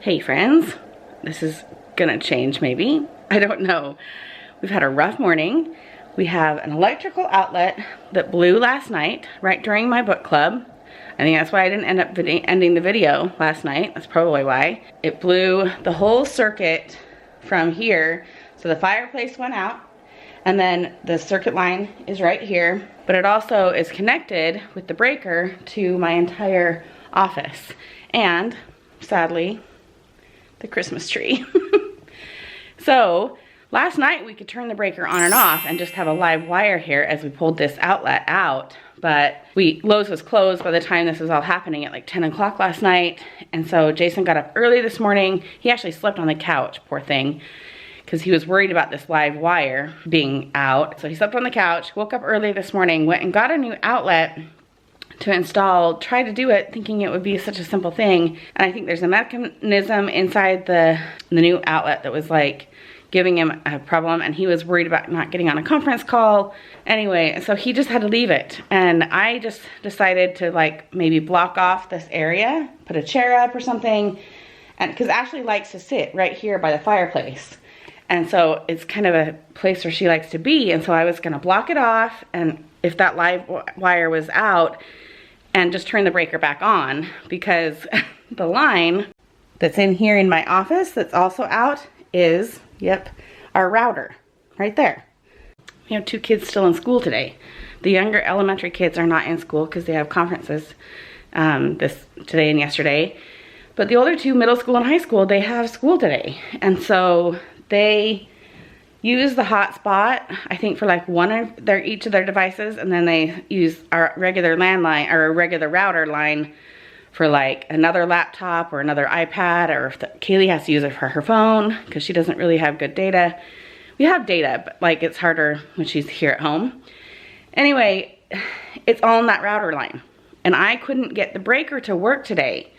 Hey friends, this is gonna change maybe, I don't know. We've had a rough morning. We have an electrical outlet that blew last night, right during my book club. I think that's why I didn't end up ending the video last night. That's probably why. It blew the whole circuit from here. So the fireplace went out, and then the circuit line is right here, but it also is connected with the breaker to my entire office. And sadly, the Christmas tree. So last night we could turn the breaker on and off and just have a live wire here as we pulled this outlet out, but Lowe's was closed by the time this was all happening at like 10 o'clock last night. And so Jason got up early this morning. He actually slept on the couch, poor thing, because he was worried about this live wire being out. So he slept on the couch, woke up early this morning, went and got a new outlet to install, tried to do it thinking it would be such a simple thing. And I think there's a mechanism inside the new outlet that was like giving him a problem, and he was worried about not getting on a conference call. Anyway, so he just had to leave it. And I just decided to like maybe block off this area, put a chair up or something. And because Ashley likes to sit right here by the fireplace. And so it's kind of a place where she likes to be. And so I was gonna block it off, and if that live wire was out, and just turn the breaker back on, because the line that's in here in my office that's also out is, yep, our router right there. We have 2 kids still in school today. The younger elementary kids are not in school because they have conferences today and yesterday. But the older 2, middle school and high school, they have school today. And so they use the hotspot, I think, for like each of their devices, and then they use our regular landline or a regular router line for like another laptop or another iPad, or if Kaylee has to use it for her phone because she doesn't really have good data. We have data, but like it's harder when she's here at home. Anyway, it's all in that router line, and I couldn't get the breaker to work today,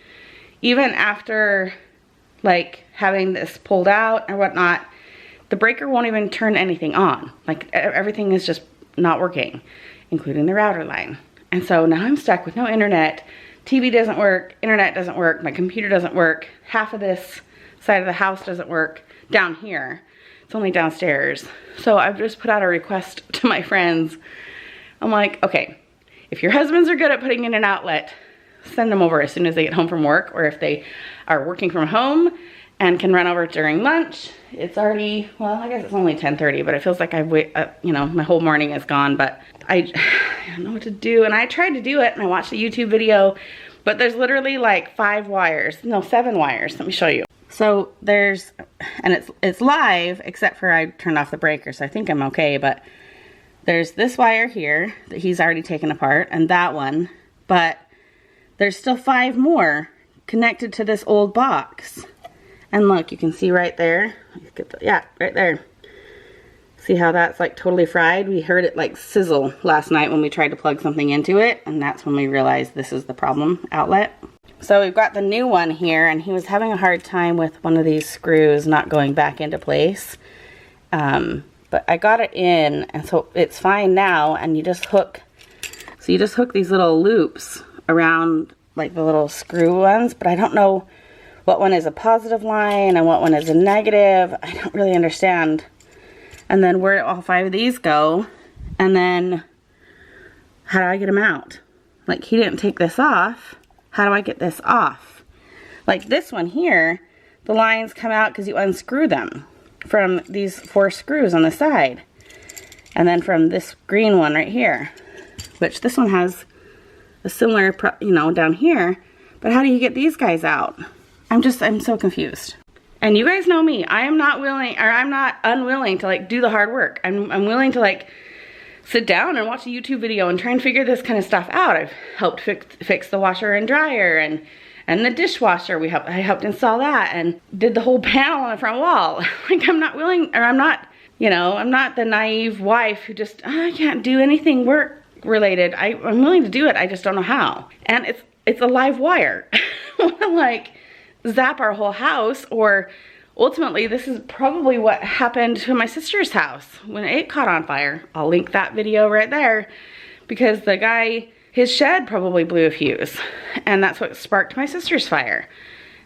even after like having this pulled out or whatnot. The breaker won't even turn anything on. Like everything is just not working, including the router line. And so now I'm stuck with no internet. TV doesn't work, internet doesn't work, my computer doesn't work. Half of this side of the house doesn't work down here. It's only downstairs. So I've just put out a request to my friends. I'm like, okay, if your husbands are good at putting in an outlet, send them over as soon as they get home from work, or if they are working from home and can run over during lunch. It's already, well, I guess it's only 10:30, but it feels like you know, my whole morning is gone, but I don't know what to do. And I tried to do it, and I watched a YouTube video, but there's literally like 7 wires. Let me show you. So there's, and it's live, except for I turned off the breaker, so I think I'm okay, but there's this wire here that he's already taken apart, and that one, but there's still 5 more connected to this old box. And look, you can see right there. Yeah, right there. See how that's like totally fried? We heard it like sizzle last night when we tried to plug something into it, and that's when we realized this is the problem outlet. So we've got the new one here, and he was having a hard time with one of these screws not going back into place. But I got it in, and so it's fine now, and you just hook, so you just hook these little loops around like the little screw ones, but I don't know what one is a positive line and what one is a negative. I don't really understand. And then where do all 5 of these go? And then how do I get them out? Like, he didn't take this off. How do I get this off? Like this one here, the lines come out because you unscrew them from these 4 screws on the side. And then from this green one right here, which this one has a similar, you know, down here. But how do you get these guys out? I'm so confused. And you guys know me, I'm not unwilling to like do the hard work. I'm willing to like sit down and watch a YouTube video and try and figure this kind of stuff out. I've helped fix the washer and dryer and the dishwasher. I helped install that and did the whole panel on the front wall. Like I'm not willing, or I'm not, you know, I'm not the naive wife who just, I can't do anything work related. I'm willing to do it, I just don't know how. And it's a live wire. Like, zap our whole house, or ultimately this is probably what happened to my sister's house when it caught on fire. I'll link that video right there, because the guy, his shed probably blew a fuse, and that's what sparked my sister's fire.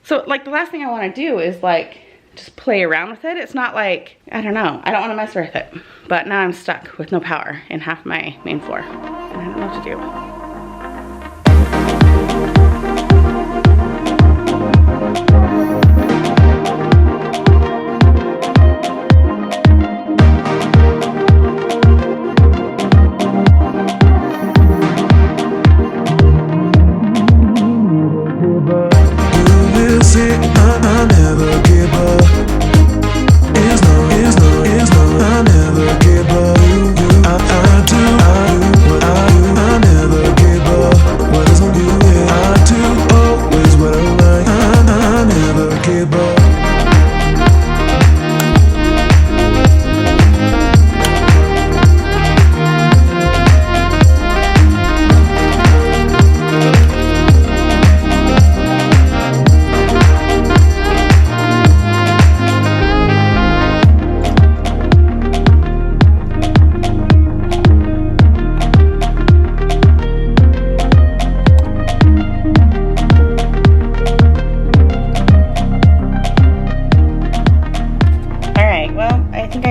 So like the last thing I want to do is like just play around with it. It's not like, I don't know, I don't want to mess with it. But now I'm stuck with no power in half my main floor. And I don't know what to do.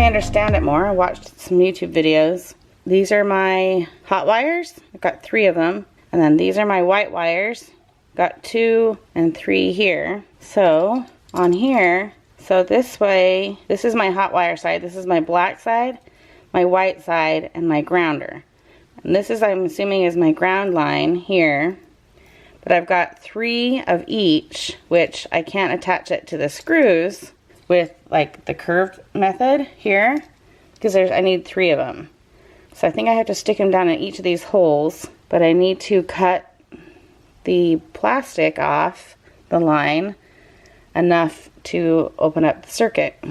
Understand it more. I watched some YouTube videos. These are my hot wires. I've got 3 of them. And then these are my white wires. Got 2 and 3 here. So on here, so this way, this is my hot wire side. This is my black side, my white side, and my grounder. And this is, I'm assuming, is my ground line here. But I've got 3 of each, which I can't attach it to the screws with like the curved method here, because I need 3 of them. So I think I have to stick them down in each of these holes, but I need to cut the plastic off the line enough to open up the circuit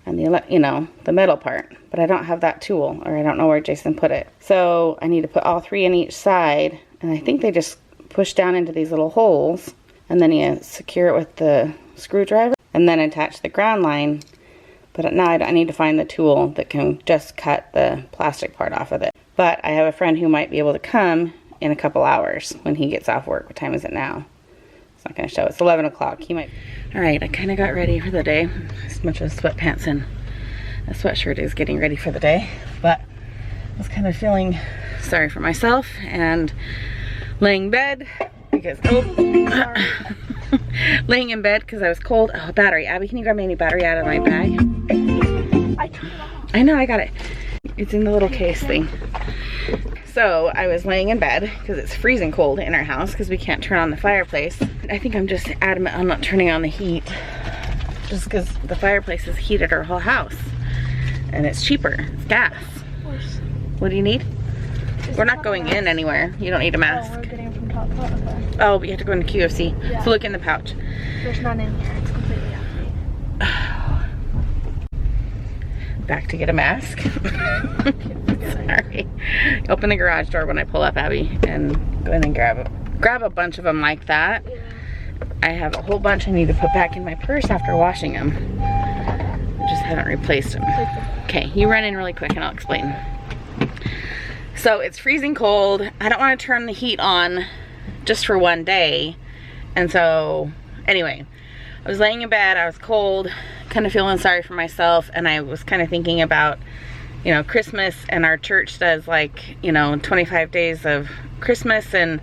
and the metal part. But I don't have that tool, or I don't know where Jason put it. So I need to put all 3 in each side, and I think they just push down into these little holes, and then you secure it with the screwdriver and then attach the ground line. But now I need to find the tool that can just cut the plastic part off of it. But I have a friend who might be able to come in a couple hours when he gets off work. What time is it now? It's not going to show. It's 11 o'clock. He might. All right, I kind of got ready for the day. As much as sweatpants and a sweatshirt is getting ready for the day. But I was kind of feeling sorry for myself and laying in bed because, laying in bed because I was cold. Oh, battery. Abby, can you grab me any battery out of my bag? I turned it off. I know, I got it. It's in the little case thing. So I was laying in bed because it's freezing cold in our house because we can't turn on the fireplace. I think I'm just adamant on not turning on the heat just because the fireplace has heated our whole house and it's cheaper. It's gas. What do you need? We're not going in anywhere. You don't need a mask. Oh, we're getting from top pot. Okay. Oh, but you have to go into QFC. Yeah. So look in the pouch. There's none in here. It's completely empty. Back to get a mask. Sorry. Open the garage door when I pull up, Abby, and go in and grab a bunch of them like that. Yeah. I have a whole bunch I need to put back in my purse after washing them. I just haven't replaced them. Okay, you run in really quick and I'll explain. So it's freezing cold. I don't want to turn the heat on just for one day. And so, anyway, I was laying in bed, I was cold, kind of feeling sorry for myself, and I was kind of thinking about, you know, Christmas, and our church does like, you know, 25 days of Christmas, and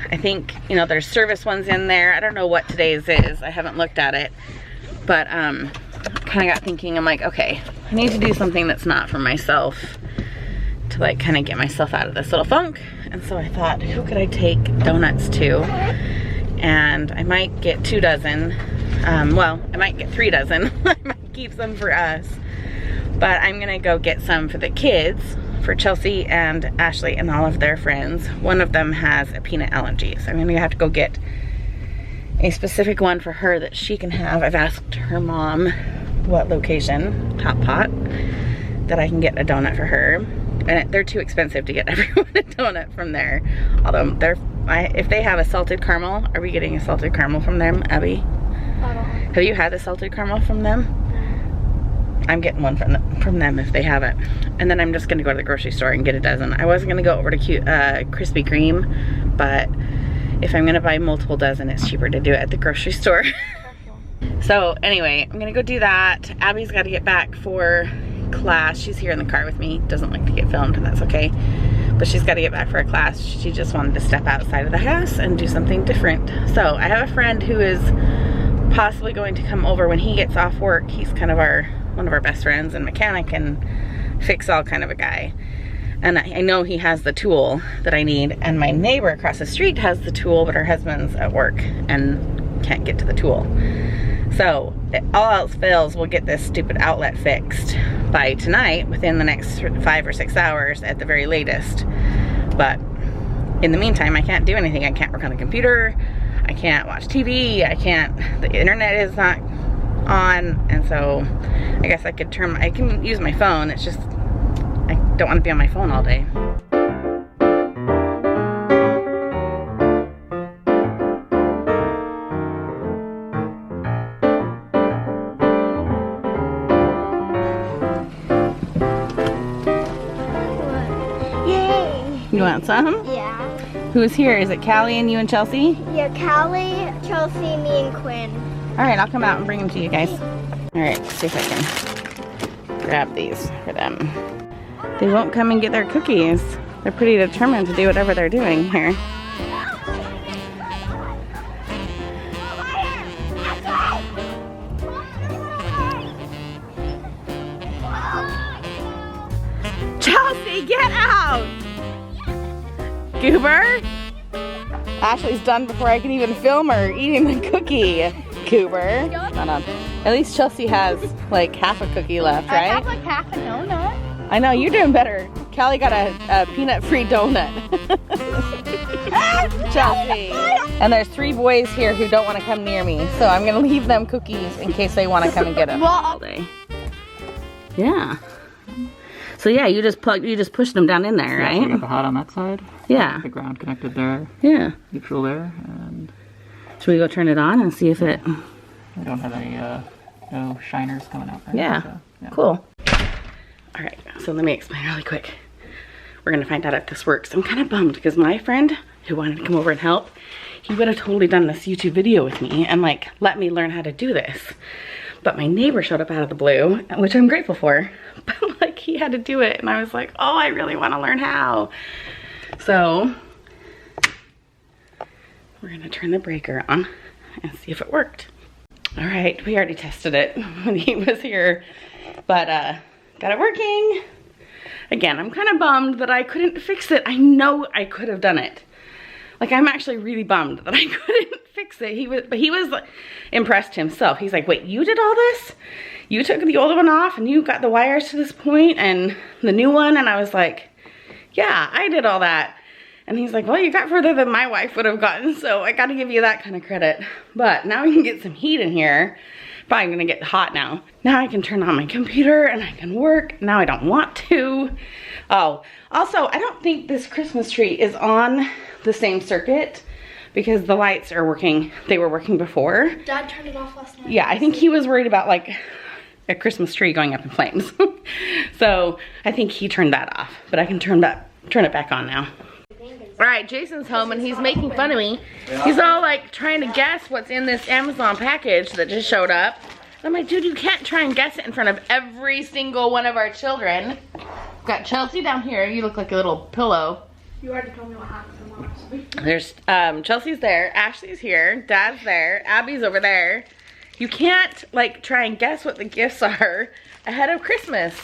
I think, you know, there's service ones in there. I don't know what today's is. I haven't looked at it. But kind of got thinking, I'm like, okay, I need to do something that's not for myself to like kind of get myself out of this little funk. And so I thought, who could I take donuts to? And I might get 2 dozen. Well, I might get 3 dozen. I might keep some for us. But I'm gonna go get some for the kids, for Chelsea and Ashley and all of their friends. One of them has a peanut allergy, so I'm gonna have to go get a specific one for her that she can have. I've asked her mom what location, Top Pot, that I can get a donut for her. And they're too expensive to get everyone a donut from there. Although if they have a salted caramel, are we getting a salted caramel from them, Abby? I don't know. Have you had a salted caramel from them? I'm getting one from them if they have it. And then I'm just gonna go to the grocery store and get a dozen. I wasn't gonna go over to Krispy Kreme, but if I'm gonna buy multiple dozen, it's cheaper to do it at the grocery store. So anyway, I'm gonna go do that. Abby's got to get back for class. She's here in the car with me. Doesn't like to get filmed, and that's okay. But she's got to get back for a class. She just wanted to step outside of the house and do something different. So I have a friend who is possibly going to come over when he gets off work. He's kind of one of our best friends and mechanic and fix-all kind of a guy. And I know he has the tool that I need, and my neighbor across the street has the tool, but her husband's at work and can't get to the tool. So all else fails, we'll get this stupid outlet fixed by tonight, within the next 5 or 6 hours at the very latest. But in the meantime, I can't do anything. I can't work on the computer, I can't watch TV, the internet is not on, and so I guess I can use my phone. It's just, I don't want to be on my phone all day. Yay! You want some? Yeah. Who's here? Is it Callie and you and Chelsea? Yeah, Callie, Chelsea, me, and Quinn. All right, I'll come out and bring them to you guys. All right, let's see if I can grab these for them. They won't come and get their cookies. They're pretty determined to do whatever they're doing here. Chelsea, get out! Goober? Ashley's done before I can even film her eating the cookie. Goober. Hold on. At least Chelsea has like half a cookie left, right? I have like half a donut. I know, you're doing better. Callie got a peanut-free donut. Chelsea. And there's 3 boys here who don't want to come near me, so I'm gonna leave them cookies in case they want to come and get them all day. Yeah. So yeah, you just pushed them down in there, right? So we got the hot on that side. Yeah. The ground connected there. Yeah. Neutral there, and Should we go turn it on and see if it... we don't have any no shiners coming out right Yeah. now, so, yeah. Cool. All right, so let me explain really quick. We're gonna find out if this works. I'm kind of bummed because my friend who wanted to come over and help, he would have totally done this YouTube video with me and like let me learn how to do this. But my neighbor showed up out of the blue, which I'm grateful for. But like he had to do it and I was like, oh, I really want to learn how. So we're gonna turn the breaker on and see if it worked. All right, we already tested it when he was here, but got it working. Again, I'm kind of bummed that I couldn't fix it. I know I could have done it. Like, I'm actually really bummed that I couldn't fix it. But he was impressed himself. He's like, wait, you did all this? You took the old one off and you got the wires to this point and the new one? And I was like, yeah, I did all that. And he's like, well, you got further than my wife would have gotten, so I gotta give you that kind of credit. But now we can get some heat in here. Probably gonna get hot now. Now I can turn on my computer and I can work. Now I don't want to. Oh, also, I don't think this Christmas tree is on the same circuit because the lights are working. They were working before. Dad turned it off last night. Yeah, I think he was worried about like a Christmas tree going up in flames. So I think he turned that off, but I can turn it back on now. All right, Jason's home and he's making fun of me. He's all like trying to guess what's in this Amazon package that just showed up. And I'm like, dude, you can't try and guess it in front of every single one of our children. Got Chelsea down here. You look like a little pillow. You already told me what happened. There's Chelsea's there, Ashley's here, Dad's there, Abby's over there. You can't like try and guess what the gifts are ahead of Christmas.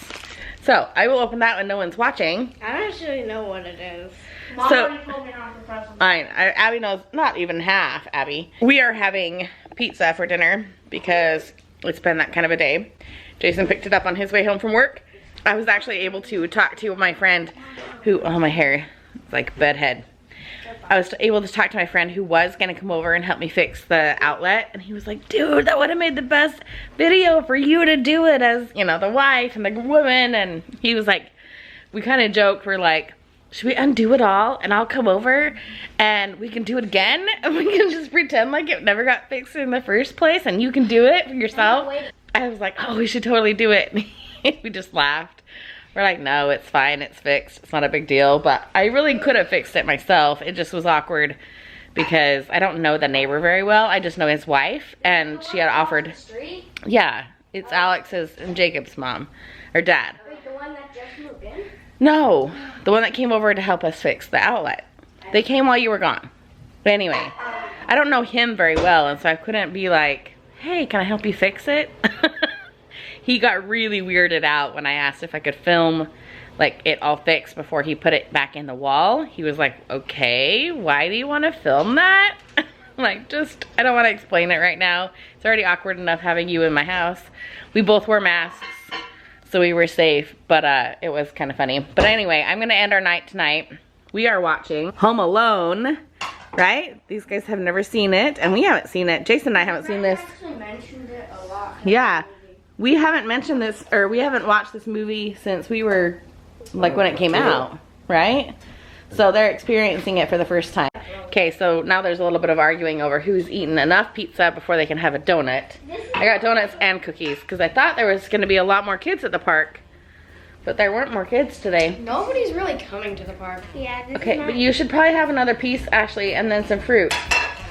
So I will open that when no one's watching. I don't actually know what it is. Mom already told me not to present. Abby knows not even half, Abby. We are having pizza for dinner because it's been that kind of a day. Jason picked it up on his way home from work. I was actually able to talk to my friend who, oh, my hair, it's like bedhead. I was able to talk to my friend who was gonna come over and help me fix the outlet, and he was like, dude, that would have made the best video for you to do it as, you know, the wife and the woman. And he was like, we kind of joked, we're like, should we undo it all and I'll come over and we can do it again and we can just pretend like it never got fixed in the first place and you can do it for yourself? I was like, oh, we should totally do it. We just laughed. We're like, no, it's fine, it's fixed, it's not a big deal. But I really could have fixed it myself. It just was awkward because I don't know the neighbor very well. I just know his wife, and she had offered. Yeah, it's Alex's and Jacob's mom, or dad. Wait, the one that just moved in? No, the one that came over to help us fix the outlet. They came while you were gone. But anyway, I don't know him very well, and so I couldn't be like, hey, can I help you fix it? He got really weirded out when I asked if I could film like it all fixed before he put it back in the wall. He was like, okay, why do you want to film that? Like, just, I don't want to explain it right now. It's already awkward enough having you in my house. We both wore masks, so we were safe, but it was kind of funny. But anyway, I'm gonna end our night tonight. We are watching Home Alone, right? These guys have never seen it, and we haven't seen it. Jason and I haven't seen this. Actually mentioned it a lot. Yeah, we haven't mentioned this, or we haven't watched this movie since we were, like, when it came out, right? So they're experiencing it for the first time. Okay, so now there's a little bit of arguing over who's eaten enough pizza before they can have a donut. I got donuts and cookies because I thought there was going to be a lot more kids at the park, but there weren't more kids today. Nobody's really coming to the park. Yeah. Okay, but you should probably have another piece, Ashley, and then some fruit.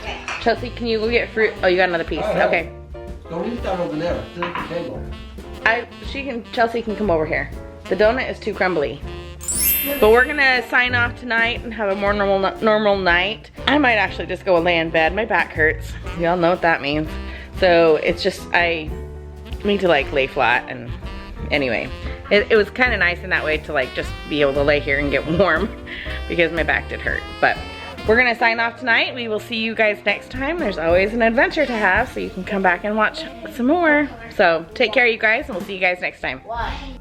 Okay. Chelsea, can you go get fruit? Oh, you got another piece. Okay. Don't eat that over there. Sit at the table. Chelsea can come over here. The donut is too crumbly. But we're gonna sign off tonight and have a more normal night. I might actually just go and lay in bed. My back hurts. Y'all know what that means. So it's just, I need to like lay flat, and anyway. It was kind of nice in that way to like just be able to lay here and get warm because my back did hurt. But we're gonna sign off tonight. We will see you guys next time. There's always an adventure to have, so you can come back and watch some more. So take care, you guys, and we'll see you guys next time. Why?